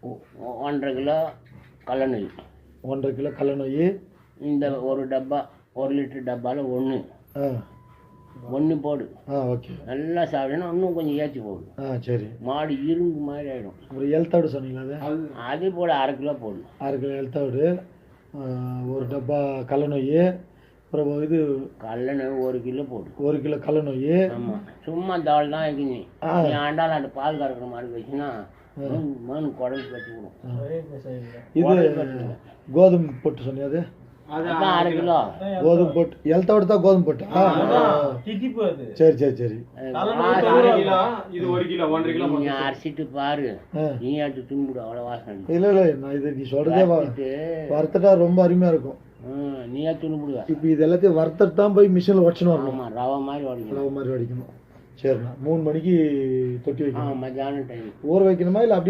1.5 kilo கடல நெய். 1.5 kilo கடல நெய். இந்த ஒரு டப்பா 1 லிட்டர் டப்பாவில் ஒன்று போடு. ஓகே. நல்லா சாப்பிடணும். இன்னும் கொஞ்சம் ஏற்றி போடு. சரி. மாடு இரும்பு மாதிரி ஆகிடும். ஒரு எல்தாடு சொன்னீங்களா? அது போட 1/2 கிலோ போடு. 1/2 கிலோ எல்தாடு, ஒரு டப்பா கடல நெய், அப்புறம் இது கடல நெய் 1 கிலோ போடு. 1 கிலோ கடல நெய். ஆமாம். சும்மா தாள் தான் வைக்கணும். நீ ஆண்டாள் அந்த பால் கறக்கிற மாதிரி வச்சுன்னா மண் குடல் கட்டிவிடும். இது கோதுமை போட்டு சொன்னியாது? அதுதான் 1/2 கிலோ கோதுமை போட்டு. எல்தாடு தான் கோதுமை போட்டா? சரி சரி சரி. நீ அரைச்சிட்டு பாரு, நீ எடுத்து தும்பிடு. அவ்வளோ வாசனை. இல்லை இல்லை, நான் இது நீ சொல்றதே வறுத்துட்டா ரொம்ப அருமையா இருக்கும். நீயே துணிப்பிடுவ. இப்போ இது எல்லாத்தையும் வறுத்துட்டு தான் போய் மிஷினில் உடச்சுன்னு வரணும். ரவை மாதிரி வடிக்கணும். ரவை மாதிரி வடிக்கணும். சரிண்ணா. 3 மணிக்கு தொட்டி வைக்கணும். மத்தியானம் டைம் ஊற வைக்கணுமா இல்லை அப்படியே